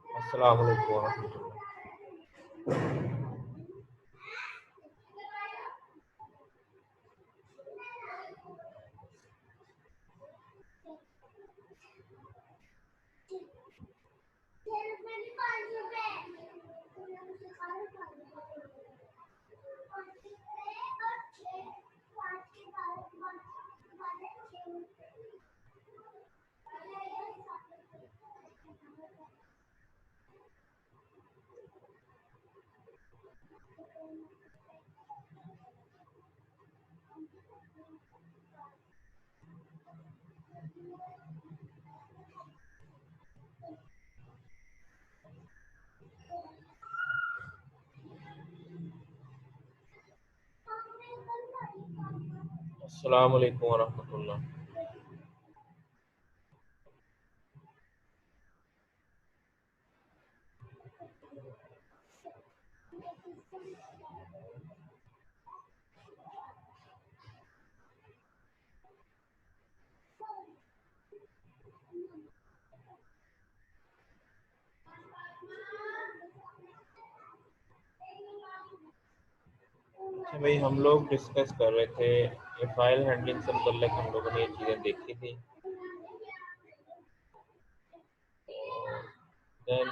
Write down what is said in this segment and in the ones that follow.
अस्सलाम वालेकुम वरहमतुल्लाह। अस्सलाम वालेकुम वरहमतुल्लाह। अच्छा भाई, हम लोग डिस्कस कर रहे थे ये फाइल हैंडलिंग से मुतल्लिक हम लोगों ने ये चीज़ें देखी थी। देन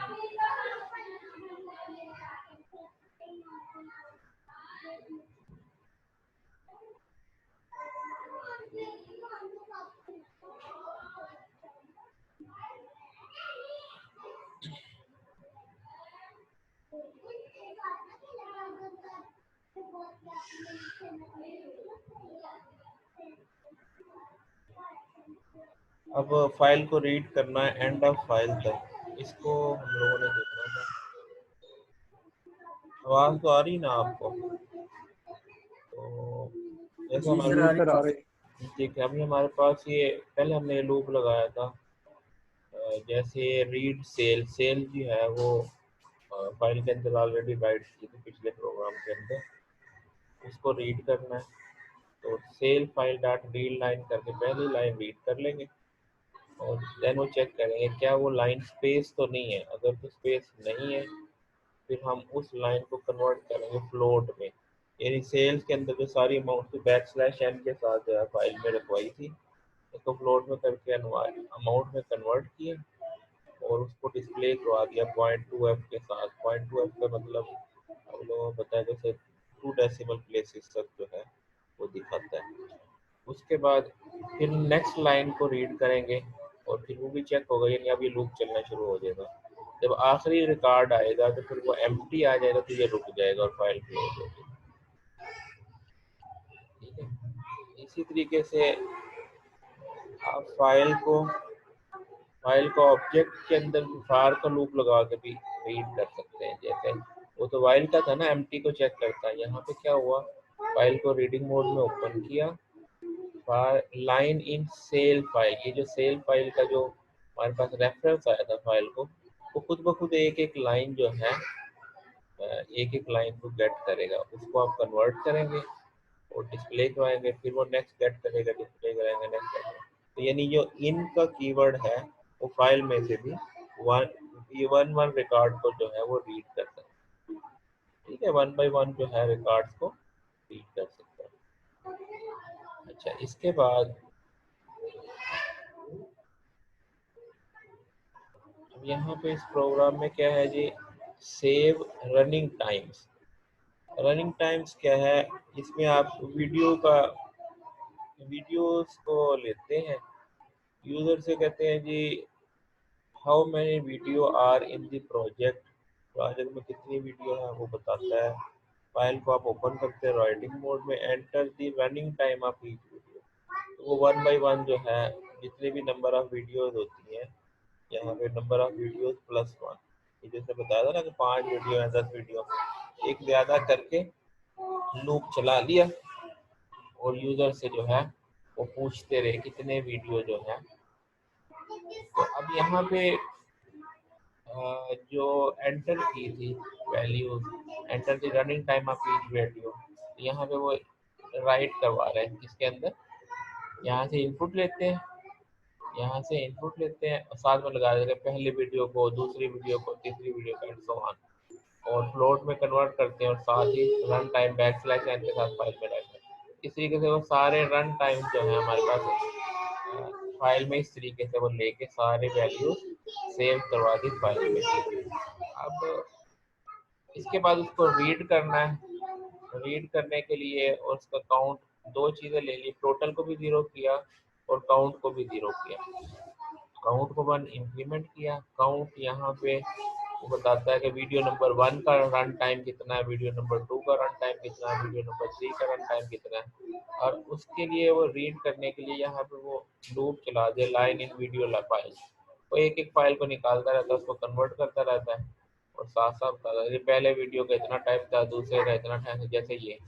अब फाइल को रीड करना है एंड ऑफ फाइल तक, इसको हम लोगों ने देखना था। आवाज़ तो आ रही ना आपको? तो जैसे जी हमारे सर, आ रही है। ठीक है, अभी हमारे पास ये पहले हमने ये लूप लगाया था। जैसे रीड सेल सेल जो है वो फाइल के अंदर ऑलरेडी राइट की थी पिछले प्रोग्राम के अंदर, इसको रीड करना है। तो सेल फाइल डॉट रीड लाइन करके पहली लाइन रीड कर लेंगे और देन वो चेक करेंगे क्या वो लाइन स्पेस तो नहीं है। अगर तो स्पेस नहीं है फिर हम उस लाइन को कन्वर्ट करेंगे फ्लोट में, यानी सेल्स के अंदर जो सारी अमाउंट बैक स्लैश एन के साथ जो है फाइल में रखवाई थी, इसको फ्लोट में करके अमाउंट में कन्वर्ट किया और उसको डिस्प्ले करवा दिया पॉइंट टू एफ के साथ। पॉइंट टू एफ का मतलब हम लोगों को पता है, जैसे 2 डेसिमल प्लेसेस तक जो है वो दिखाता है। उसके बाद फिर नेक्स्ट लाइन को रीड करेंगे और फिर वो भी चेक होगा, यानी अब ये लूप चलना शुरू हो जाएगा। जब आखिरी रिकॉर्ड आएगा तो फिर वो एम्प्टी आ जाएगा, तो ये रुक जाएगा और फाइल क्लोज हो जाएगी। ठीक है, इसी तरीके से आप फाइल को ऑब्जेक्ट के अंदर फार का लूप लगा के भी रीड कर सकते हैं। जैसे वो तो वाइल का था ना, एम्प्टी को चेक करता है। यहाँ पे क्या हुआ, फाइल को रीडिंग मोड में ओपन किया, लाइन इन सेल फाइल, ये जो सेल फाइल का जो हमारे पास रेफरेंस आया था फाइल को, वो खुद ब खुद एक एक लाइन जो है एक एक लाइन को गेट करेगा, उसको आप कन्वर्ट करेंगे और डिस्प्ले करवाएंगे, फिर वो नेक्स्ट गेट करेगा, डिस्प्ले कराएंगे, नेक्स्ट करेंगे। तो यानी जो इन का कीवर्ड है वो फाइल में से भी वन वन रिकॉर्ड को जो है वो रीड कर सकता है। ठीक है, वन बाय वन जो है रिकॉर्ड्स को रीड कर सकता है। अच्छा, इसके बाद अब यहाँ पे इस प्रोग्राम में क्या है जी, save running times. Running times क्या है, इसमें आप वीडियोस को लेते हैं, यूजर से कहते हैं जी how many video are in the project में कितनी वीडियो है वो बताता है। फाइल को आप ओपन करते हैं राइटिंग मोड में, enter the running time of each video. तो वो वन बाय वन जो है जितने भी नंबर ऑफ वीडियोस होती हैं, यहाँ पे number of videos plus one, ये जैसे बताया था ना कि 5 वीडियो है 10 वीडियो, एक ज़्यादा करके लूप चला लिया और यूज़र से जो है वो पूछते रहे कितने वीडियो जो है। तो अब यहाँ पे जो एंटर की थी value, enter the running time of each video, यहाँ पे वो राइट करवा रहे हैं इसके अंदर। यहाँ से इनपुट लेते हैं यहाँ से इनपुट लेते हैं और साथ में लगा देते हैं पहली वीडियो को, दूसरी वीडियो को, तीसरी वीडियो को एंड सो ऑन, और फ्लोट में कन्वर्ट करते हैं और साथ ही run time back slash n के साथ फाइल में डालते हैं। इस तरीके से वो सारे रन टाइम जो है हमारे पास फाइल में इस तरीके से वो लेके सारे वैल्यू सेव करवा दी फाइल में। अब इसके बाद उसको रीड करना है। रीड करने के लिए और उसका काउंट, दो चीज़ें ले ली, टोटल को भी ज़ीरो किया और काउंट को भी ज़ीरो किया। काउंट को 1 इंक्रीमेंट किया। काउंट यहाँ पे वो बताता है कि वीडियो नंबर 1 का रन टाइम कितना है, वीडियो नंबर 2 का रन टाइम कितना है, वीडियो नंबर 3 का रन टाइम कितना है। और उसके लिए वो रीड करने के लिए यहाँ पे वो लूप चला दे, लाइन इन वीडियो फाइल। वो एक एक फाइल को निकालता रहता है, उसको कन्वर्ट करता रहता है और साथ साथ बताता है पहले वीडियो का इतना टाइम था, दूसरे का इतना टाइम था। जैसे ये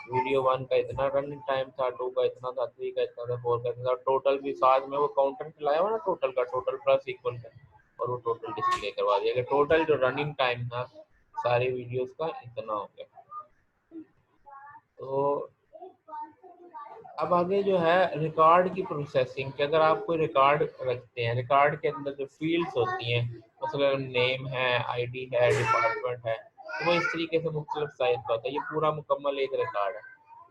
वीडियो 1 का इतना रनिंग टाइम था, 2 का इतना था, 3 का इतना था, 4 का इतना था। टोटल भी साथ में वो काउंटर चलाया हुआ ना, टोटल का टोटल प्लस इक्वल का, और वो टोटल डिस्प्ले करवा दिया कि टोटल जो रनिंग टाइम था सारी वीडियोस का इतना हो गया। तो अब आगे जो है रिकॉर्ड की प्रोसेसिंग, कि अगर आप कोई रिकॉर्ड रखते हैं, रिकॉर्ड के अंदर जो फील्ड्स होती हैं, मतलब नेम है, आईडी है, डिपार्टमेंट है, तो वो इस तरीके से मुख्तलिफ साइज का होता है। ये पूरा मुकम्मल एक रिकॉर्ड है।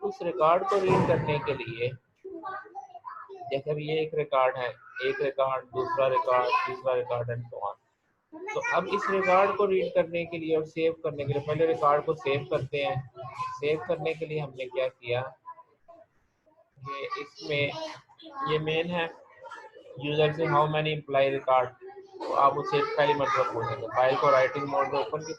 उस रिकॉर्ड को रीड करने के लिए, जैसे अभी ये एक रिकॉर्ड है, एक रिकॉर्ड, दूसरा रिकॉर्ड, तीसरा रिकॉर्ड एंड सो ऑन। तो अब इस रिकॉर्ड को रीड करने के लिए और सेव करने के लिए पहले रिकॉर्ड को सेव करते हैं। सेव करने के लिए हमने क्या किया कि इसमें ये मेन है, यूजर से हाउ मैनी इम्प्लाई रिकॉर्ड, तो आप उसे पहली मतलब पूछेंगे। फाइल को राइटिंग मोड में ओपन की।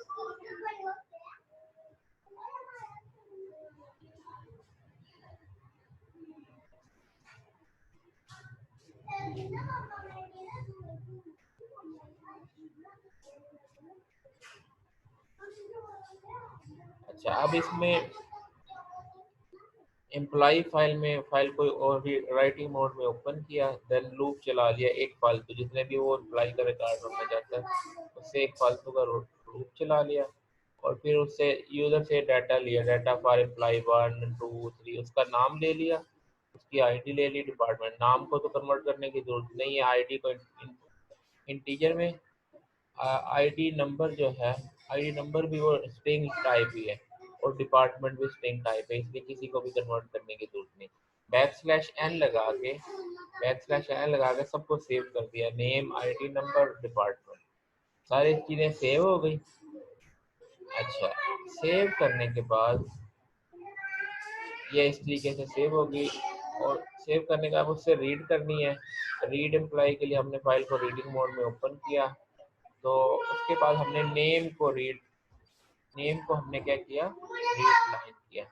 अच्छा, अब इसमें एम्प्लॉई फाइल में फाइल को और भी राइटिंग मोड में ओपन किया, देन लूप चला लिया एक फालतू, जितने भी वो एम्प्लॉई का रिकॉर्ड रखना चाहता है उससे एक फालतू का लूप चला लिया, और फिर उससे यूजर से डाटा लिया, डाटा फॉर एम्प्लॉई 1 2 3, उसका नाम ले लिया, उसकी आईडी ले ली, डिपार्टमेंट। नाम को तो कन्वर्ट करने की जरूरत नहीं है, आईडी को इंटीजर में, आईडी नंबर जो है, आईडी नंबर भी वो स्ट्रिंग टाइप ही है और डिपार्टमेंट भी स्ट्रिंग टाइप है, इसलिए किसी को भी कन्वर्ट करने की जरूरत नहीं। बैक स्लैश एन लगा के सबको सेव कर दिया, नेम, आईडी नंबर, डिपार्टमेंट, सारी चीज़ें सेव हो गई। अच्छा, सेव करने के बाद ये इस तरीके से सेव होगी, और सेव करने का अब उससे रीड करनी है। रीड एम्प्लॉय के लिए हमने फाइल को रीडिंग मोड में ओपन किया, तो उसके बाद हमने नेम को हमने क्या किया, रीड लाइन किया।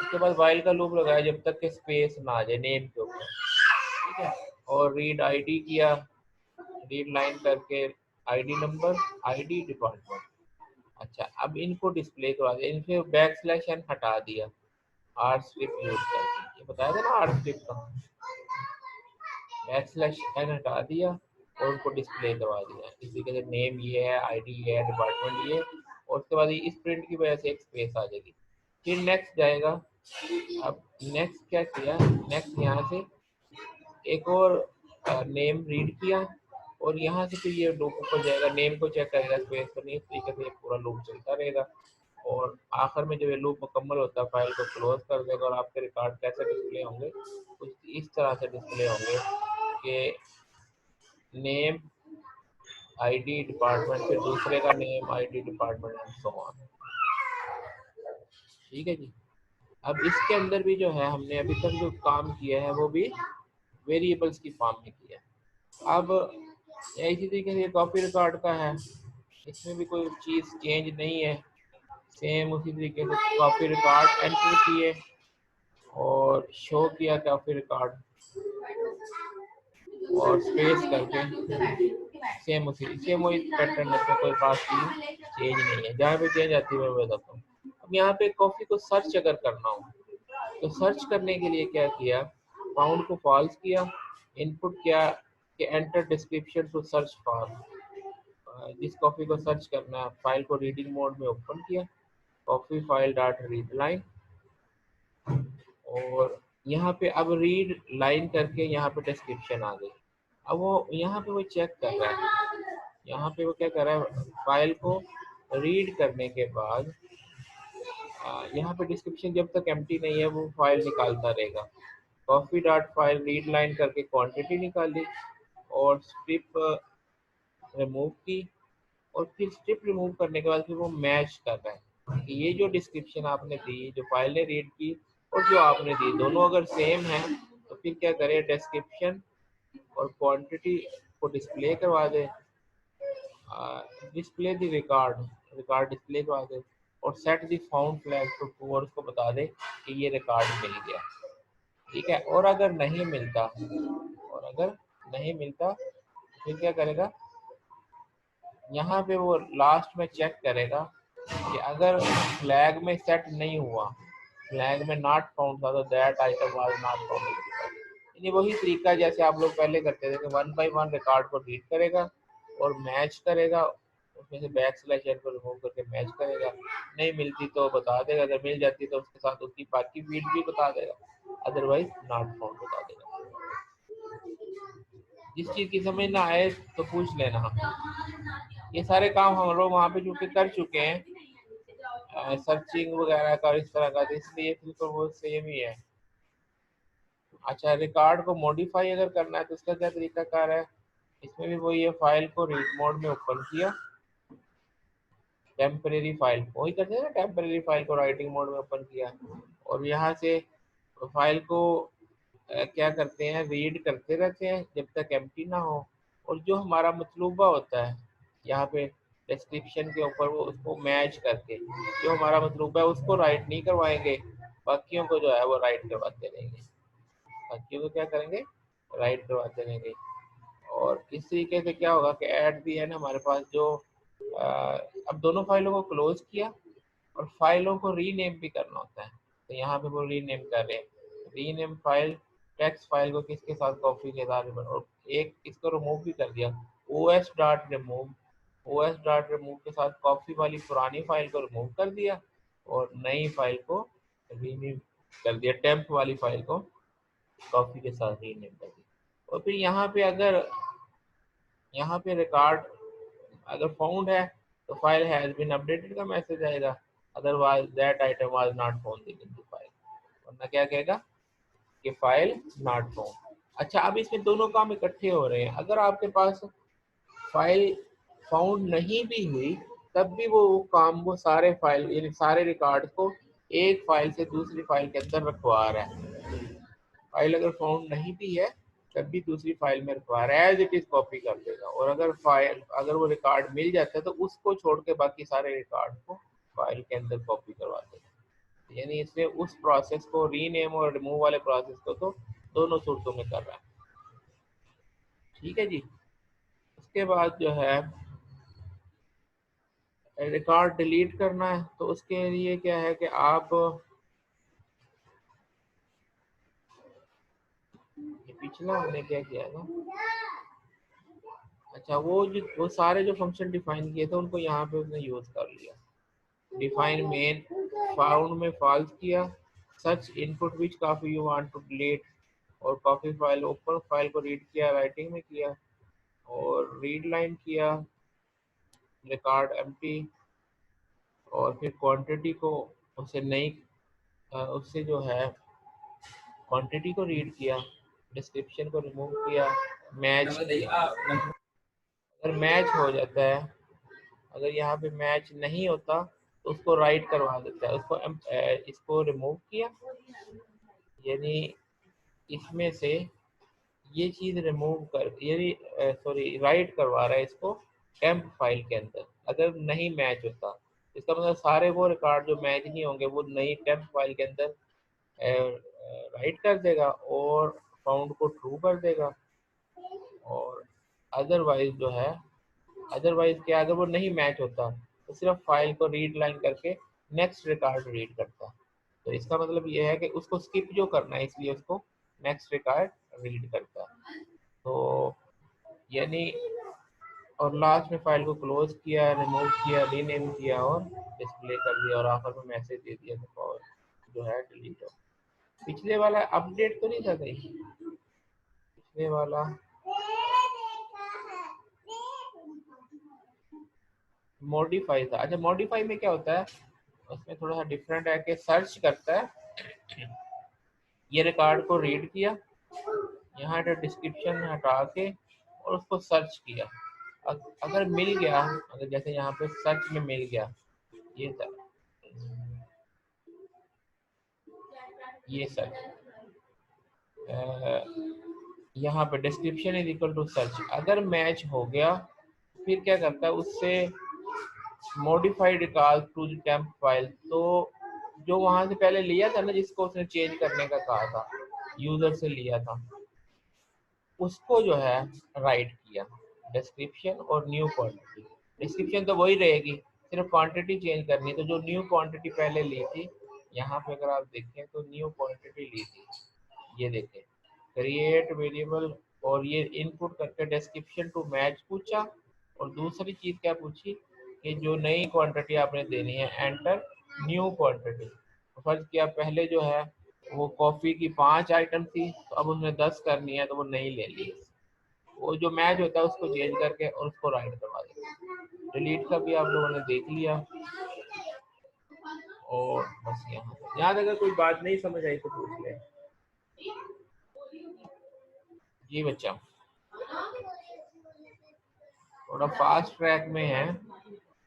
उसके बाद वाइल का लूप लगाया जब तक कि स्पेस ना आ जाए नेम के ऊपर, ठीक है। और रीड आईडी किया, रीड लाइन करके आईडी नंबर, आईडी, डिपार्टमेंट। अच्छा, अब इनको डिस्प्ले करवा दिया, इनसे बैक स्लैश एन हटा दिया आर स्ट्रिप यूज करके, ये बताया था ना आर स्ट्रिप का, बैक स्लैश एन हटा दिया और उनको डिस्प्ले करवा दिया। इसी के नेम ये है, आईडी ये है, डिपार्टमेंट ये, और उसके बाद इस प्रिंट की वजह से एक स्पेस आ जाएगी। फिर नेक्स्ट जाएगा। अब नेक्स्ट क्या किया, नेक्स्ट यहाँ से एक और नेम रीड किया, और यहाँ से फिर ये लूप ऊपर जाएगा, नेम को चेक करेगा, स्पेस तो नहीं, इस तरीके से पूरा लूप चलता रहेगा। और आखिर में जब ये लूप मुकम्मल होता है फाइल को क्लोज कर देगा, और आपके रिकॉर्ड कैसे डिस्प्ले होंगे, कुछ इस तरह से डिस्प्ले होंगे कि नेम, आईडी, डिपार्टमेंट, फिर दूसरे का name, ID, department and so on. ठीक है जी। अब इसके अंदर भी जो है हमने अभी तक जो काम किया है वो भी वेरिएबल्स की फॉर्म में किया है। अब इसी तरीके से कॉपी रिकॉर्ड का है, इसमें भी कोई चीज़ चेंज नहीं है, सेम उसी तरीके से कॉपी रिकॉर्ड एंटर किए और शो किया कॉपी रिकॉर्ड, और स्पेस करके सेम वही पैटर्न है, कोई खास चीज़ चेंज नहीं है। जहाँ पे चेंज आती है मैं बताता हूँ। अब यहाँ पे कॉफी को सर्च अगर करना हो, तो सर्च करने के लिए क्या किया, फाउंड को फॉल्स किया, इनपुट किया कि enter description to search for, जिस कॉफी को सर्च करना है फाइल को रीडिंग मोड में ओपन किया, coffee file dot read line, और यहाँ पे अब रीड लाइन करके यहाँ पे डिस्क्रिप्शन आ गई। अब वो यहाँ पे वो चेक कर रहा है, यहाँ पे वो क्या कर रहा है, फाइल को रीड करने के बाद यहाँ पे डिस्क्रिप्शन जब तक एम्प्टी नहीं है वो फाइल निकालता रहेगा। Coffee dot file read line करके क्वांटिटी निकाली और स्ट्रिप रिमूव की, और फिर स्ट्रिप रिमूव करने के बाद फिर वो मैच कर रहा है कि ये जो डिस्क्रिप्शन आपने दी, जो फाइल ने रीड की और जो आपने दी, दोनों अगर सेम है तो फिर क्या करें, डिस्क्रिप्शन और क्वांटिटी को डिस्प्ले करवा दे, display the record, record display करवा दे, और set the found flag to true, और उसको बता दे कि ये रिकॉर्ड मिल गया। ठीक है, और अगर नहीं मिलता, और अगर नहीं मिलता फिर क्या करेगा, यहाँ पे वो लास्ट में चेक करेगा कि अगर फ्लैग में सेट नहीं हुआ, फ्लैग में नॉट फाउंड था, तो that item was not found. यानी वही तरीका जैसे आप लोग पहले करते थे कि वन बाय वन रिकॉर्ड को रीड करेगा और मैच करेगा, उसमें से बैक स्लैश एन को रिमूव करके मैच करेगा, नहीं मिलती तो बता देगा, अगर मिल जाती तो उसके साथ उसकी बाकी फील्ड भी बता देगा, अदरवाइज नॉट फाउंड बता देगा। जिस चीज़ की समझ ना आए तो पूछ लेना। ये सारे काम हम लोग वहाँ पे चूंकि कर चुके हैं, सर्चिंग वगैरह का इस तरह का, तो इसलिए बिल्कुल वो सेम ही है। अच्छा, रिकॉर्ड को मॉडिफाई अगर करना है तो उसका क्या तरीका कार है, इसमें भी वही है, फाइल को रीड मोड में ओपन किया, टेम्परेरी फाइल वही करते हैं ना, टेम्परेरी फाइल को राइटिंग मोड में ओपन किया, और यहाँ से फाइल को क्या करते हैं, रीड करते रहते हैं जब तक एम्प्टी ना हो, और जो हमारा मतलूबा होता है यहाँ पे डिस्क्रिप्शन के ऊपर वो उसको मैच करके, जो हमारा मतलूबा है उसको राइट नहीं करवाएंगे, बाकियों को जो है वो राइट करवाते रहेंगे, बाकियों को क्या करेंगे, राइट करवाते रहेंगे। और इस तरीके से क्या होगा कि एट दी एंड हमारे पास जो अ, अब दोनों फाइलों को क्लोज किया और फाइलों को रीनेम भी करना होता है, तो यहाँ पे वो रीनेम कर रहे हैं, रीनेम फाइल टेक्स्ट फाइल को किसके साथ, कॉपी के साथ, और एक इसको रिमूव भी कर दिया, os dot remove, os dot remove के साथ कॉपी वाली पुरानी फाइल को रिमूव कर दिया और नई फाइल को रीनेम कर दिया, टेम्प वाली फाइल को कॉपी के साथ रीनेम कर दिया। और फिर यहाँ पे रिकॉर्ड अगर फाउंड है तो फाइल हैज बीन अपडेटेड का मैसेज आएगा, otherwise that item was not found in the file, वरना क्या कहेगा कि फाइल नॉट फाउंड। अच्छा, अब इसमें दोनों काम इकट्ठे हो रहे हैं, अगर आपके पास फाइल फाउंड नहीं भी हुई तब भी वो काम वो सारे फाइल यानी सारे रिकॉर्ड को एक फाइल से दूसरी फाइल के अंदर रखवा रहा है, फाइल अगर फाउंड नहीं भी है तब भी दूसरी फाइल में रखवा रहा है, एज इट इज कॉपी कर देगा, और अगर वो रिकॉर्ड मिल जाता है तो उसको छोड़ के बाकी सारे रिकॉर्ड को फाइल के अंदर कॉपी करवा देगा। यानी इसने उस प्रोसेस को, रीनेम और रिमूव वाले प्रोसेस को तो दोनों सूरतों में कर रहा है। ठीक है जी। उसके बाद जो है रिकॉर्ड डिलीट करना है, तो उसके लिए क्या है कि आप ये पिछला हमने क्या किया था, अच्छा वो सारे जो फंक्शन डिफाइन किए थे उनको यहाँ पे उसने यूज कर लिया, डिफाइन मेन, फाउंड में फॉल्स किया, सच input which copy you want to delete, और कॉपी फाइल ओपन फाइल को रीड किया, राइटिंग में किया, और रीड लाइन किया, रिकॉर्ड एम्प्टी, और फिर क्वांटिटी को उससे नई उससे जो है क्वांटिटी को रीड किया, डिस्क्रिप्शन को रिमूव किया, मैच किया, अगर मैच हो जाता है, अगर यहाँ पे मैच नहीं होता तो उसको राइट करवा देता है, उसको इसको रिमूव किया, यानी इसमें से ये चीज़ रिमूव कर, यानी सॉरी राइट करवा रहा है इसको टेम्प फाइल के अंदर, अगर नहीं मैच होता इसका मतलब सारे वो रिकॉर्ड जो मैच नहीं होंगे वो नई टेम्प फाइल के अंदर राइट कर देगा और फाउंड को ट्रू कर देगा, और अदरवाइज जो है, अदरवाइज क्या, अगर वो नहीं मैच होता तो सिर्फ फाइल को रीड लाइन करके नेक्स्ट रिकॉर्ड रीड करता, तो इसका मतलब ये है कि उसको स्किप जो करना है इसलिए उसको नेक्स्ट रिकॉर्ड रीड करता है। तो यानी, और लास्ट में फाइल को क्लोज किया, रिमूव किया, रीनेम किया और डिस्प्ले कर दिया, और आखिर में मैसेज दे दिया तो और जो है डिलीट हो। पिछले वाला अपडेट तो नहीं था कहीं, पिछले वाला मॉडिफाई था। अच्छा, मॉडिफाई में क्या होता है, उसमें थोड़ा सा डिफरेंट है कि सर्च करता है, ये रिकॉर्ड को रीड किया, यहाँ पे डिस्क्रिप्शन हटा के और उसको सर्च किया। अगर मिल गया, अगर जैसे यहाँ पे सर्च में मिल गया, ये था, ये सर्च, यहाँ पे description is equal to search, अगर मैच हो गया फिर क्या करता है, उससे modified recall to the temp file, तो जो वहां से पहले लिया था ना, जिसको उसने चेंज करने का कहा था, यूजर से लिया था, उसको जो है राइट किया, डिस्क्रिप्शन और न्यू क्वांटिटी। डिस्क्रिप्शन तो वही रहेगी, सिर्फ क्वांटिटी चेंज करनी है। तो जो न्यू क्वांटिटी पहले ली थी, यहाँ पे अगर आप देखें तो न्यू क्वांटिटी ली थी, ये देखें, क्रिएट वेरिएबल, और ये इनपुट करके डिस्क्रिप्शन टू मैच पूछा, और दूसरी चीज क्या पूछी कि जो नई क्वांटिटी आपने देनी है, एंटर न्यू क्वांटिटी। फर्ज किया पहले जो है वो कॉफी की 5 आइटम थी, तो अब उसने 10 करनी है, तो वो नहीं ले ली। वो जो मैच होता है उसको चेंज करके और उसको राइट करवा देते। डिलीट का भी आप लोगों ने देख लिया, और बस यहाँ अगर कोई बात नहीं समझ आई तो पूछ ले। जी बच्चा, थोड़ा फास्ट ट्रैक में है,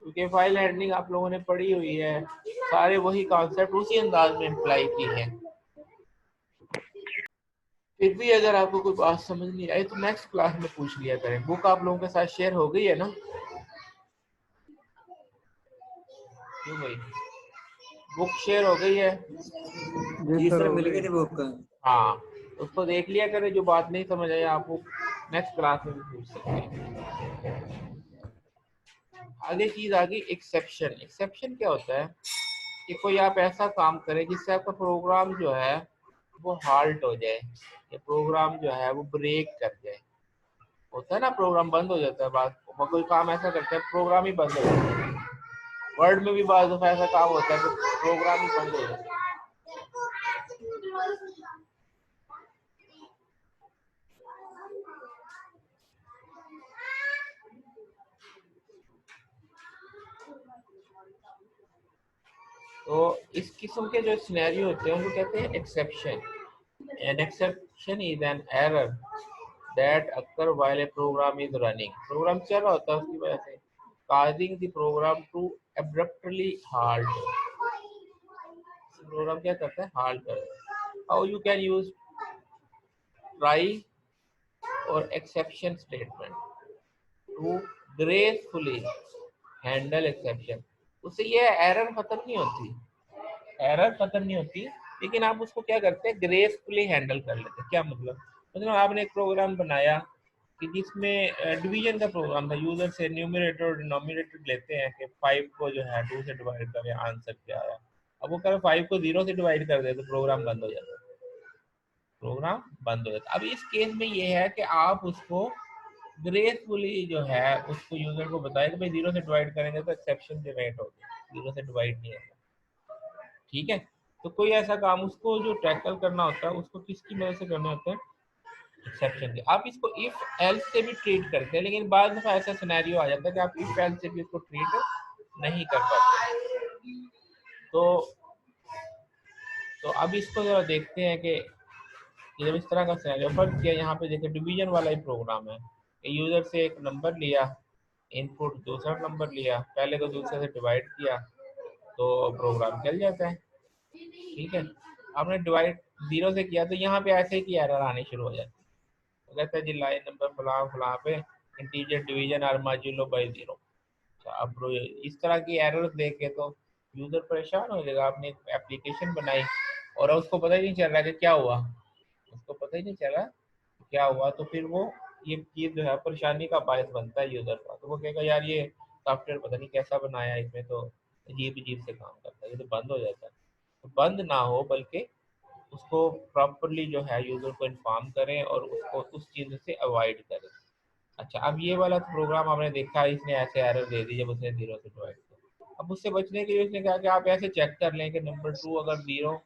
क्योंकि फाइल हैंडलिंग आप लोगों ने पढ़ी हुई है, सारे वही कॉन्सेप्ट उसी अंदाज में अप्लाई की है। फिर भी अगर आपको कोई बात समझ नहीं आई तो नेक्स्ट क्लास में पूछ लिया करें। बुक आप लोगों के साथ शेयर हो गई है ना? क्यों भाई, बुक शेयर हो गई है? जी सर, मिल गई थी बुक। हाँ, उसको देख लिया करें, जो बात नहीं समझ आई आपको नेक्स्ट क्लास में भी पूछ सकते हैं। आगे चीज आ गई एक्सेप्शन। एक्सेप्शन क्या होता है कि कोई आप ऐसा काम करें जिससे आपका प्रोग्राम जो है वो हाल्ट हो जाए, या प्रोग्राम जो है वो ब्रेक कर जाए। होता है ना, प्रोग्राम बंद हो जाता है, बात कोई काम ऐसा करते हैं प्रोग्राम ही बंद हो जाता है। वर्ड में भी बात दफा ऐसा काम होता है कि प्रोग्राम ही बंद हो जाता है। तो इस किस्म के जो सिनेरियो होते हैं उनको कहते हैं exception. An exception is an error that occur while a program is running. Program चल रहा होता है, उसकी वजह से causing the program to abruptly halt। Program क्या करता है, halt कर देता है। How you can use try और exception statement to gracefully handle exception. उससे ये एरर खत्म नहीं होती, एरर खत्म नहीं होती, लेकिन आप उसको क्या करते हैं, ग्रेसफुली हैंडल कर लेते हैं। क्या मतलब आपने एक प्रोग्राम बनाया कि जिसमें डिवीजन का प्रोग्राम था, यूजर से न्यूमरेटर और डिनोमिनेटर लेते हैं कि 5 को जो है 2 से डिवाइड करें, आंसर क्या आया। अब वो करें 5 को 0 से डिवाइड कर दे तो प्रोग्राम बंद हो जाता है, प्रोग्राम बंद हो जाता है। अब इस केस में ये है कि आप उसको ग्रेसफुली जो है उसको यूजर को बताए कि भाई 0 से डिवाइड करेंगे तो एक्सेप्शन जनरेट होगी, 0 से डिवाइड नहीं होगा। ठीक है, तो कोई ऐसा काम उसको जो टैकल करना होता है उसको किसकी मदद से करना होता है, एक्सेप्शन के। आप इसको इफ एल्स से भी ट्रीट करते हैं, लेकिन बाद दफा ऐसा सिनेरियो आ जाता है कि आप इफ एल्स से भी इसको ट्रीट नहीं कर पाते। तो अब इसको जरा देखते हैं कि जब इस तरह का सिनेरियो फर्क किया, यहाँ पे देखिए डिवीजन वाला ही प्रोग्राम है, यूजर से एक नंबर लिया, इनपुट दूसरा नंबर लिया, पहले तो दूसरे से डिवाइड किया तो प्रोग्राम चल जाता है। ठीक है, आपने डिवाइड 0 से किया तो यहाँ पे ऐसे ही की एरर आनी शुरू हो जाती है, तो कहता है जी लाइन नंबर फलां फलां पे इंटीजर डिवीजन और मॉड्यूलो बाय 0। अब इस तरह की एरर देख के तो यूजर परेशान हो जाएगा। आपने एक एप्लीकेशन बनाई और उसको पता ही नहीं चल रहा कि क्या हुआ, उसको पता ही नहीं चला क्या हुआ, तो फिर वो ये चीज जो है परेशानी का बायस बनता है यूजर का। तो वो कहेगा यार ये सॉफ्टवेयर पता नहीं कैसा बनाया, इसमें तो अजीब अजीब से काम करता है, ये तो बंद हो जाता है। तो बंद ना हो, बल्कि उसको प्रॉपरली जो है यूजर को इन्फॉर्म करें और उसको उस चीज से अवॉइड करें। अच्छा, अब ये वाला प्रोग्राम आपने देखा, इसने ऐसे एरर दे दी जब उसने 0 से डिवाइड किया। अब उससे बचने के लिए उसने कहा कि आप ऐसे चेक कर लें कि नंबर 2 अगर 0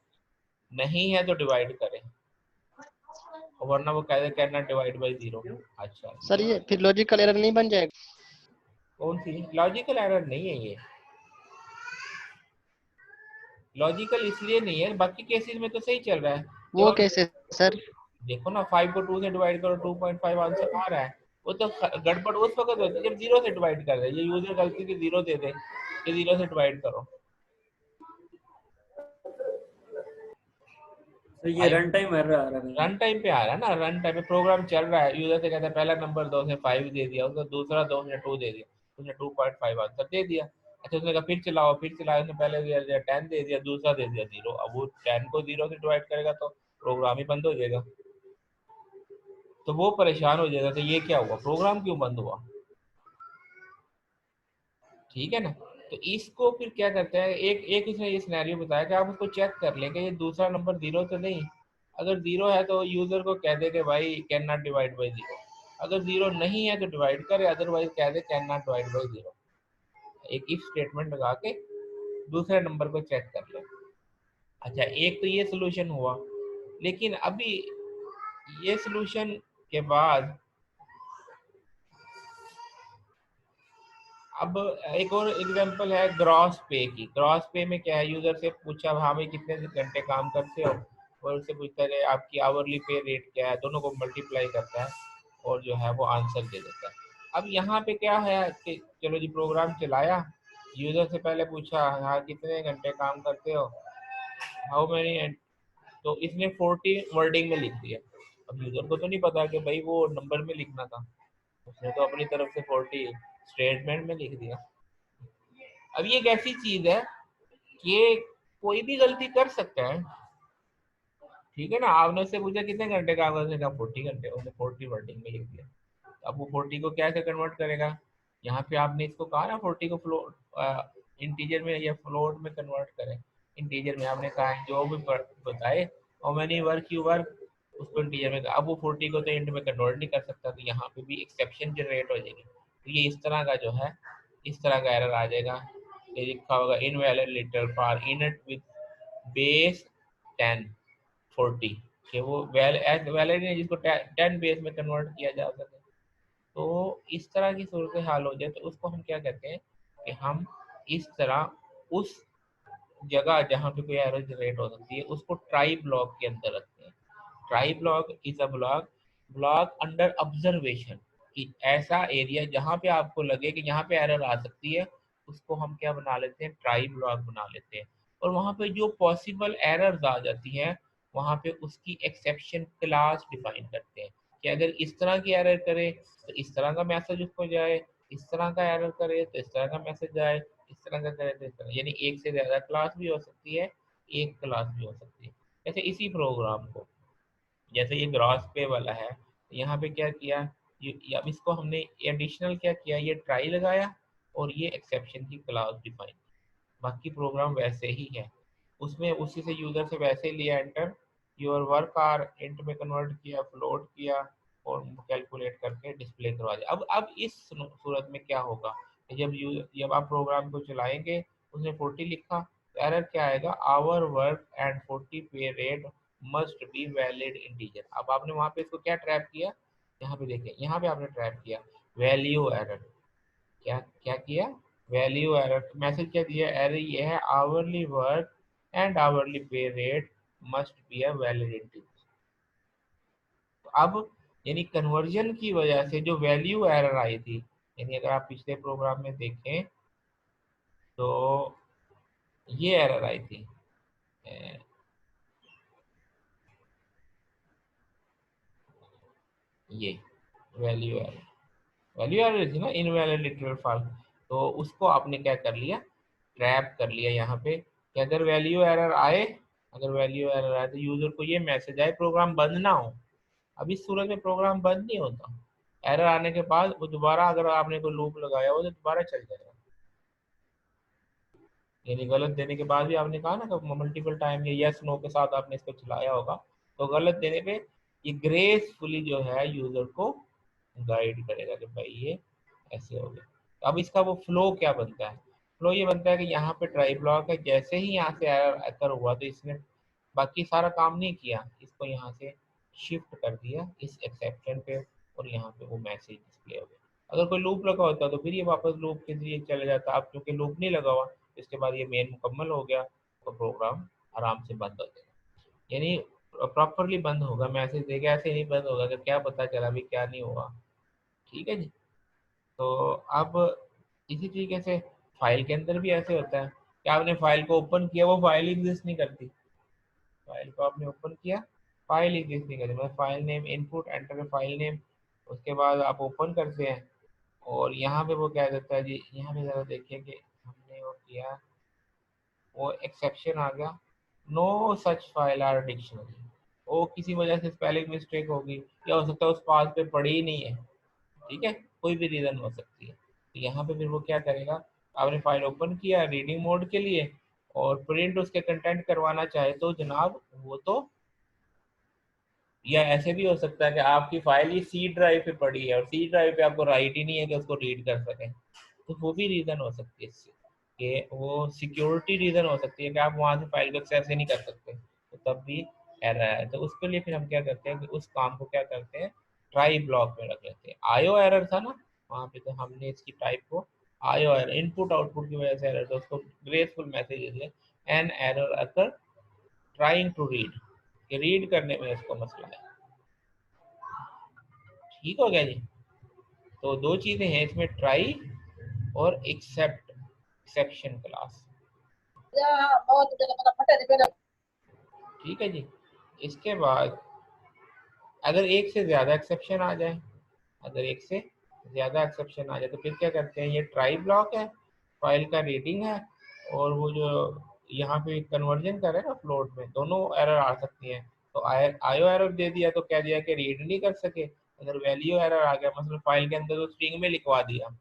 नहीं है तो डिवाइड करें, वरना वो कहना डिवाइड बाई 0। अच्छा, सर, ये ये फिर लॉजिकल एरर नहीं बन जाएगा? कौन सी? लॉजिकल एरर नहीं है ये, लॉजिकल इसलिए नहीं है, बाकी केसेस में तो सही चल रहा है। जब वो आप कैसे सर? देखो ना, 5 को 2 से डिवाइड करो, 2.5 आंसर आ रहा है। वो तो गड़बड़ उस वक्त होती है जब 0 से डिवाइड कर रहे हैं, ये यूजर गलती से 0 दे दे कि 0 से डिवाइड करो। तो ये रन टाइम एरर आ रहा है। रन टाइम पे आ रहा है ना, रन टाइम पे प्रोग्राम चल रहा है, यूजर से कहता है पहला नंबर 2 से 5 दे दिया, उसका दूसरा 2 से 2 दे दिया, उसने 2.5 आंसर दे दिया। अच्छा, उसने कहा फिर चलाओ, फिर चलाया, उसने पहले दिया 10 दे दिया, दूसरा दे दिया 0। अब वो 10 को 0 से डिवाइड करेगा तो प्रोग्राम ही बंद हो जाएगा, तो वो परेशान हो जाएगा, तो ये क्या हुआ, प्रोग्राम क्यों बंद हुआ? ठीक है ना। तो इसको फिर क्या करते हैं, एक एक उसने ये सिनेरियो बताया कि आप उसको चेक कर लें कि ये दूसरा नंबर 0 तो नहीं। अगर 0 है तो यूजर को कह दे कि भाई कैन नॉट डिवाइड बाई 0। अगर 0 नहीं है तो डिवाइड करे, अदरवाइज कह they can not divide by 0। एक इफ स्टेटमेंट लगा के दूसरे नंबर को चेक कर ले। अच्छा, एक तो ये सोल्यूशन हुआ, लेकिन अभी ये सोल्यूशन के बाद अब एक और एग्जांपल है ग्रॉस पे की। ग्रॉस पे में क्या है, यूजर से पूछा हाँ भाई कितने घंटे काम करते हो, और उससे पूछता है आपकी आवरली पे रेट क्या है, दोनों को मल्टीप्लाई करता है और जो है वो आंसर दे देता है। अब यहाँ पे क्या है कि चलो जी प्रोग्राम चलाया, यूजर से पहले पूछा हाँ कितने घंटे काम करते हो, हाउ मेनी, तो इसने 40 वर्डिंग में लिख दिया। अब यूजर को तो नहीं पता कि भाई वो नंबर में लिखना था, उसने तो अपनी तरफ से 40 स्टेटमेंट में लिख दिया। अब ये एक ऐसी चीज है कि कोई भी गलती कर सकता है। ठीक है ना, आपने उससे पूछा कितने घंटे काम करते, उसने कहा 40 घंटे, उसने 40 वर्डिंग में लिख दिया। अब वो 40 को क्या से कन्वर्ट करेगा? यहाँ पे आपने इसको कहा ना 40 को फ्लोट इंटीजर में या फ्लोट में कन्वर्ट करें। इंटीजर में आपने कहा जो भी बताए, और मैंने वर्क यू वर्क, उसको इंटीजर में कहा। अब वो 40 को तो इंट में कन्वर्ट नहीं कर सकता, तो यहाँ पे भी एक्सेप्शन जनरेट हो जाएगी। तो ये इस तरह का जो है, इस तरह का एरर आ जाएगा। ये लिखा होगा invalid literal for इनट with base 10 40, कि वो वैलिड है जिसको 10 बेस में कन्वर्ट किया जा सके। तो इस तरह की सूरत हाल हो जाए तो उसको हम क्या कहते हैं कि हम इस तरह उस जगह जहाँ पे कोई एरर जनरेट हो सकती है उसको ट्राई ब्लॉक के अंदर रखते हैं। Try block is a block, block under observation, कि ऐसा एरिया जहाँ पे आपको लगे कि यहाँ पे एरर आ सकती है, उसको हम क्या बना लेते हैं, ट्राई ब्लॉक बना लेते हैं। और वहाँ पे जो पॉसिबल एरर्स आ जाती हैं, वहाँ पे उसकी एक्सेप्शन क्लास डिफाइन करते हैं कि अगर इस तरह की एरर करे तो इस तरह का मैसेज उसको जाए, इस तरह का एरर करे तो इस तरह का मैसेज जाए, इस तरह का करे तो इस तरह, यानी एक से ज्यादा क्लास भी हो सकती है, एक क्लास भी हो सकती है। जैसे इसी प्रोग्राम को, जैसे ये ग्रॉस पे वाला है, तो यहाँ पे क्या किया, अब इसको हमने एडिशनल क्या किया, ये ट्राई लगाया और ये एक्सेप्शन की क्लास डिफाइन। बाकी प्रोग्राम वैसे ही है, उसमें उसी से यूजर से वैसे ही लिया enter, your work are int में कन्वर्ट किया, फ्लोट किया और कैलकुलेट करके डिस्प्ले करवा दिया। अब इस सूरत में क्या होगा, जब आप प्रोग्राम को चलाएंगे, उसने 40 लिखा तो एरर क्या आएगा, आवर वर्क एंड 40 पे rate must be valid integer. अब आपने वहां पे इसको क्या ट्रैप किया, यहाँ पे देखें, यहाँ पे आपने ट्रैप किया वैल्यू एरर। क्या क्या किया, वैल्यू एरर। मैसेज क्या दिया, एरर ये है आवरली वर्क एंड आवरली पे rate must be a valid integer. तो अब यानी कन्वर्जन की वजह से जो वैल्यू एरर आई थी, यानी अगर आप पिछले प्रोग्राम में देखें तो ये एरर आई थी, अ, ये वैल्यू एरर, वैल्यू एरर थी ना, इनवैलिड लिटरल फॉल्स। तो उसको आपने क्या कर लिया, ट्रैप कर लिया यहाँ पे कि अगर वैल्यू एरर आए, अगर वैल्यू एरर आए तो यूजर को ये मैसेज आए प्रोग्राम बंद ना हो। अब इस सूरत में प्रोग्राम बंद नहीं होता, एरर आने के बाद वो दोबारा, अगर आपने कोई लूप लगाया हो तो दोबारा चल जाएगा। यानी गलत देने के बाद भी आपने कहा ना कि मल्टीपल टाइम या यस नो के साथ आपने इसको चलाया होगा, तो गलत देने पे ये ग्रेसफुली जो है यूजर को गाइड करेगा कि भाई ये ऐसे हो गया। तो अब इसका वो फ्लो क्या बनता है, फ्लो ये बनता है कि यहाँ पे ट्राई ब्लॉक है, जैसे ही यहाँ से एरर अकर हुआ तो इसने बाकी सारा काम नहीं किया, इसको यहाँ से शिफ्ट कर दिया इस एक्सेप्शन पे, और यहाँ पे वो मैसेज डिस्प्ले हो गया। अगर कोई लूप लगा होता तो फिर ये वापस लूप के जरिए चला जाता। अब क्योंकि लूप नहीं लगा हुआ, इसके बाद ये मेन मुकम्मल हो गया तो प्रोग्राम आराम से बंद हो जाएगा, यानी प्रॉपरली बंद होगा, मैसेज देगा, ऐसे नहीं बंद होगा कि क्या पता चला अभी क्या नहीं हुआ। ठीक है जी। तो अब इसी तरीके से फाइल के अंदर भी ऐसे होता है कि आपने फाइल को ओपन किया, वो फाइल एग्जिस्ट नहीं करती। फाइल को आपने ओपन किया, फाइल एग्जिस्ट नहीं करती, मतलब file name input enter file name, उसके बाद आप ओपन करते हैं और यहाँ पे वो क्या देता है जी, यहाँ पे ज़रा देखिए कि हमने वो किया, वो एक्सेप्शन आ गया, no such file or dictionary, वो किसी वजह से स्पेलिंग मिस्टेक होगी, या हो सकता है उस पास पे पड़ी ही नहीं है। ठीक है, कोई भी रीज़न हो सकती है। तो यहाँ पे फिर वो क्या करेगा, आपने फाइल ओपन किया रीडिंग मोड के लिए और प्रिंट उसके कंटेंट करवाना चाहे तो जनाब वो तो, या ऐसे भी हो सकता है कि आपकी फाइल ही सी ड्राइव पे पड़ी है और सी ड्राइव पे आपको राइट ही नहीं है कि उसको रीड कर सकें, तो वो भी रीज़न हो सकती है इससे, कि वो सिक्योरिटी रीज़न हो सकती है कि आप वहाँ से फाइल को एक्सेस ही नहीं कर सकते, तो तब भी एरर है। तो उसके लिए फिर हम क्या करते हैं कि उस काम को क्या करते हैं, ट्राई ब्लॉक में रख लेते हैं। आईओ एरर था ना वहाँ पे, तो हमने इसकी टाइप को आईओ एरर, इनपुट आउटपुट की वजह से एरर, तो उसको ग्रेसफुल मैसेज है an error occur trying to read, कि रीड करने में इसको मसला है। ठीक हो गया जी। तो दो चीज़ें हैं इसमें, ट्राई और एक्सेप्शन क्लास। ठीक है जी। इसके बाद अगर एक से ज़्यादा एक्सेप्शन आ जाए, अगर एक से ज़्यादा एक्सेप्शन आ जाए तो फिर क्या करते हैं, ये ट्राई ब्लॉक है, फाइल का रीडिंग है, और वो जो यहाँ पे कन्वर्जन कर रहे हैं ना फ्लोट में, दोनों एरर आ सकती हैं। तो आयो एरर दे दिया तो कह दिया कि रीड नहीं कर सके। अगर वैल्यू एरर आ गया, मतलब फाइल के अंदर तो स्ट्रिंग में लिखवा दिया,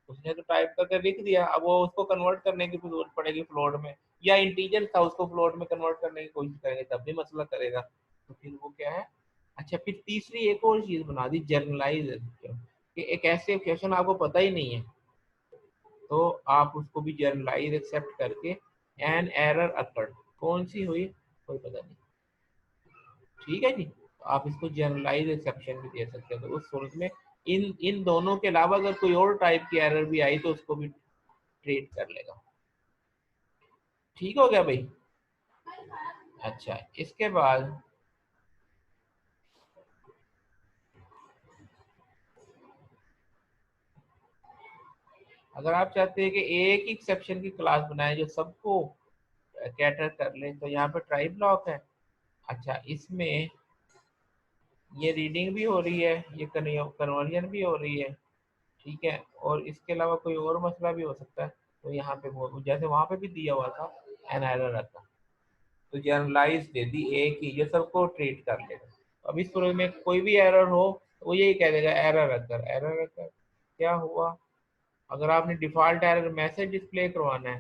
उसने तो टाइप करके लिख दिया, अब वो उसको कन्वर्ट करने की जरूरत पड़ेगी फ्लोट में, या इंटीजर था उसको फ्लोट में कन्वर्ट करने की कोशिश करेंगे तब भी मसला करेगा। तो फिर वो क्या है, अच्छा फिर तीसरी एक और चीज बना दी, जर्नलाइज, कि एक ऐसे क्वेश्चन आपको पता ही नहीं है तो आप उसको भी जर्नलाइज एक्सेप्ट करके एन एरर अकर्ड, कौन सी हुई कोई पता नहीं। ठीक है जी, तो आप इसको जनरलाइज एक्सेप्शन भी दे सकते हैं। तो उस सूरत में इन इन दोनों के अलावा अगर कोई और टाइप की एरर भी आई तो उसको भी ट्रीट कर लेगा। ठीक हो गया भाई। अच्छा, इसके बाद अगर आप चाहते हैं कि एक ही एक्सेप्शन की क्लास बनाए जो सबको कैटर कर ले, तो यहाँ पे ट्राई ब्लॉक है। अच्छा, इसमें ये रीडिंग भी हो रही है, ये कन्वर्जन भी हो रही है। ठीक है, और इसके अलावा कोई और मसला भी हो सकता है, तो यहाँ पे वो जैसे वहाँ पे भी दिया हुआ था एन एरर रखा, तो जनरलाइज दे दी एक ही, ये सबको ट्रीट कर लेगा। अब इस प्रोग्राम में कोई भी एरर हो तो वो यही कह देगा एरर अकर, एरर अकर क्या हुआ। अगर आपने डिफॉल्ट एरर मैसेज डिस्प्ले करवाना है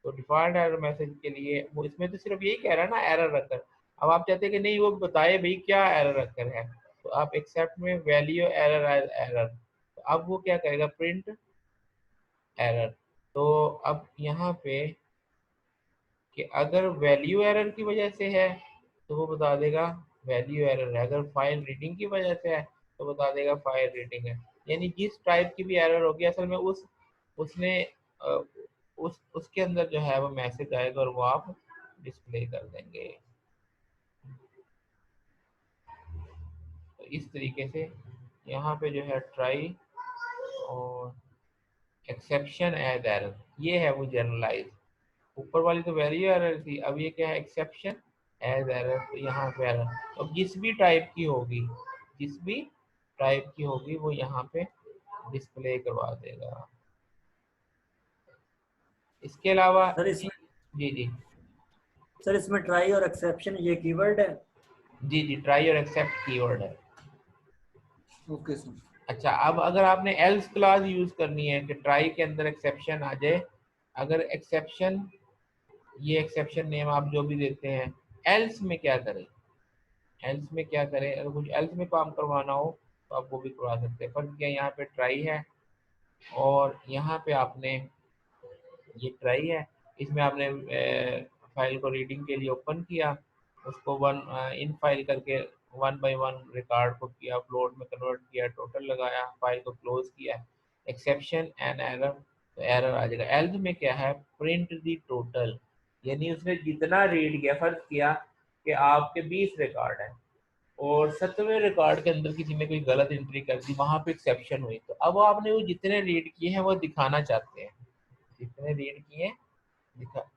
तो डिफॉल्ट एरर मैसेज के लिए वो इसमें तो सिर्फ यही कह रहा है ना एरर अकर। अब आप चाहते हैं कि नहीं वो बताए भाई क्या एरर अकर है, तो आप एक्सेप्ट में वैल्यू एरर एज एरर, तो अब वो क्या करेगा, प्रिंट एरर। तो अब यहाँ पे कि अगर वैल्यू एरर की वजह से है तो वो बता देगा वैल्यू एरर है, अगर फाइल रीडिंग की वजह से है तो बता देगा फाइल रीडिंग है। यानी जिस टाइप की भी एरर होगी असल में उसने उसके अंदर जो है वो मैसेज आएगा और वो आप डिस्प्ले कर देंगे। तो इस तरीके से यहाँ पे जो है ट्राई और एक्सेप्शन एज एरर, ये है वो जनरलाइज। ऊपर वाली तो वैल्यू एरर थी, अब ये क्या है, एक्सेप्शन एज एरर। तो यहाँ पे एरर, तो जिस भी टाइप की होगी, जिस भी टाइप की होगी वो यहाँ पे डिस्प्ले करवा देगा। इसके अलावा सर इसमें जी जी सर इसमें ट्राई और एक्सेप्शन ये कीवर्ड है। जी जी, ट्राई और एक्सेप्ट कीवर्ड है। Okay sir. अच्छा, अब अगर आपने एल्स क्लास यूज करनी है कि ट्राई के अंदर एक्सेप्शन आ जाए, अगर एक्सेप्शन, ये एक्सेप्शन नेम आप जो भी देते हैं, एल्स में क्या करें, एल्स में क्या करें, अगर कुछ एल्स में काम करवाना हो तो आप वो भी करवा सकते हैं। फर्क क्या, यहाँ पे ट्राई है और यहाँ पे आपने, ये ट्राई है, इसमें आपने फाइल को रीडिंग के लिए ओपन किया, उसको वन इन फाइल करके वन बाय वन रिकॉर्ड को किया, फ्लोट में कन्वर्ट किया, टोटल लगाया, फाइल को क्लोज किया, एक्सेप्शन एंड एरर, तो एरर आ जाएगा। एल्स में क्या है, प्रिंट दी टोटल, यानी उसने जितना रीड किया, फर्ज किया कि आपके 20 रिकॉर्ड है और 7वें रिकॉर्ड के अंदर किसी ने कोई गलत एंट्री कर दी, वहां पे एक्सेप्शन हुई, तो अब आपने वो जितने रीड किए हैं वो दिखाना चाहते हैं, जितने रीड किए दिखा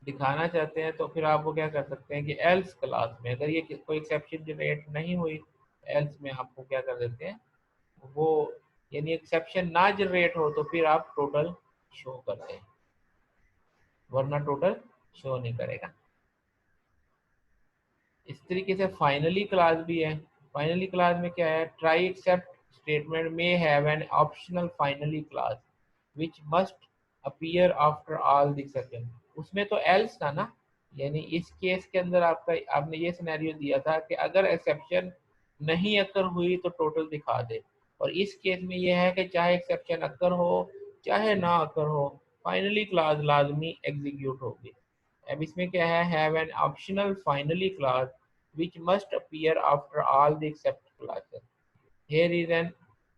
दिखाना चाहते हैं, तो फिर आप वो क्या कर सकते हैं कि एल्स क्लास में अगर ये कोई एक्सेप्शन जनरेट नहीं हुई, एल्स में आपको क्या कर देते हैं वो, यानी एक्सेप्शन ना जनरेट हो तो फिर आप टोटल शो करते हैं, वरना टोटल शो नहीं करेगा। इस तरीके से फाइनली क्लास भी है। फाइनली क्लास में क्या है, ट्राई एक्सेप्ट स्टेटमेंट में have an optional finally class which must appear after all the second, उसमें तो एल्स था ना, यानी इस केस के अंदर आपका आपने ये सिनेरियो दिया था कि अगर एक्सेप्शन नहीं अकर हुई तो टोटल दिखा दे, और इस केस में यह है कि चाहे एक्सेप्शन अकर हो चाहे ना अकर हो, फाइनली क्लास लाजमी एग्जीक्यूट होगी। अब इसमें क्या है, have an optional finally class which must appear after all the except clauses. Here is an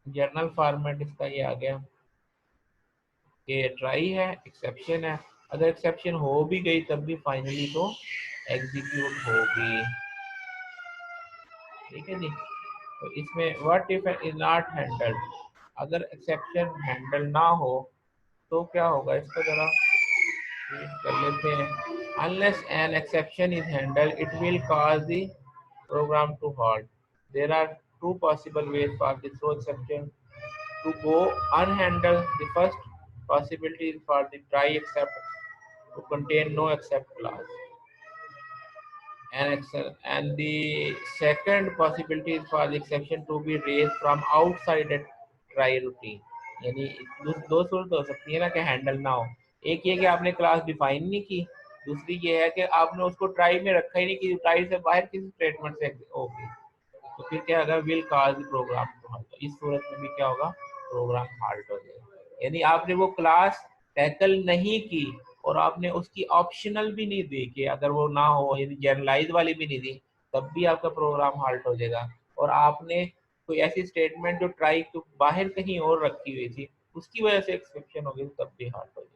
journal format इसका ये आ गया कि ट्राई है, एक्सेप्शन है, अगर एक्सेप्शन हो भी गई तब भी फाइनली तो एग्जीक्यूट होगी, ठीक है जी। तो इसमें what if is not handled, अगर एक्सेप्शन हैंडल ना हो तो क्या होगा, इसको जरा रीड कर लेते हैं। Unless N exception is handle it will cause the program to halt. There are two possible ways for the throw exception to go unhandled. The first possibility is for the try except to contain no except clause. And the second possibility is for the exception to be raised from outside a try routine. यानी दो सूरत हो सकती है ना कि handle ना हो, एक ये कि आपने क्लास डिफाइन नहीं की, दूसरी ये है कि आपने उसको ट्राई में रखा ही नहीं कि ट्राई से बाहर किसी स्टेटमेंट से होगी, तो फिर क्या होगा, will cause program to halt, इस सूरत में भी क्या होगा, प्रोग्राम हाल्ट हो जाएगा। यानी आपने वो क्लास टैकल नहीं की और आपने उसकी ऑप्शनल भी नहीं दी कि अगर वो ना हो, यानी जनरलाइज वाली भी नहीं दी, तब भी आपका प्रोग्राम हाल्ट हो जाएगा। और आपने कोई ऐसी स्टेटमेंट जो ट्राई को बाहर कहीं और रखी हुई थी उसकी वजह से एक्सेप्शन हो गई, तब भी हाल्ट हो जाएगा।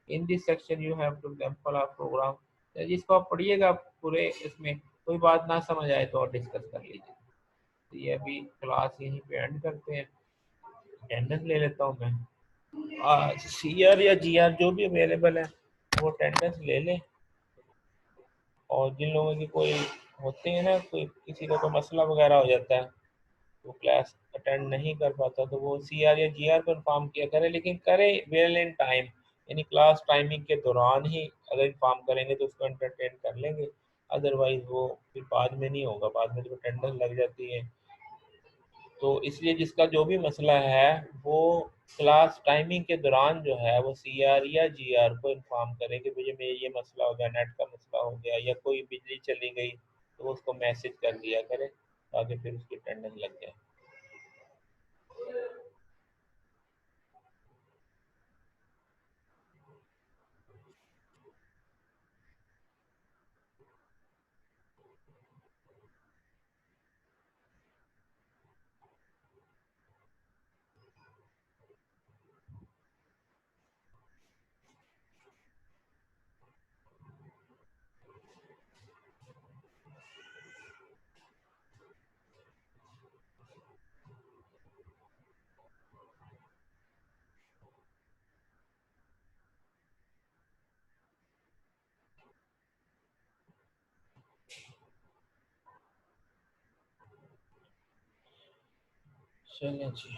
In this section you have two example of program, जिसको आप पढ़िएगा पूरे, इसमें कोई बात ना समझ आए तो और डिस्कस कर लीजिए। तो ये अभी क्लास यहीं पे एंड करते हैं, अटेंडेंस ले लेता हूँ मैं, सी आर या जी आर जो भी अवेलेबल है वो अटेंडेंस ले लें, और जिन लोगों की कोई होते हैं ना, कोई किसी का कोई मसला वगैरह हो जाता है वो क्लास अटेंड नहीं कर पाता, तो वो सी आर या जी आर को इन्फॉर्म किया करें, लेकिन करें वेल इन टाइम, यानी क्लास टाइमिंग के दौरान ही अगर इन्फॉर्म करेंगे तो उसको एंटरटेन कर लेंगे, अदरवाइज वो फिर बाद में नहीं होगा, बाद में जब अटेंडेंस लग जाती है। तो इसलिए जिसका जो भी मसला है वो क्लास टाइमिंग के दौरान जो है वो सी आर या जी आर को इन्फॉर्म करे कि मुझे मेरे ये मसला हो गया, नेट का मसला हो गया, या कोई बिजली चली गई, तो उसको मैसेज कर दिया करे ताकि फिर उसकी अटेंडेंस लग जाए। चलिए जी।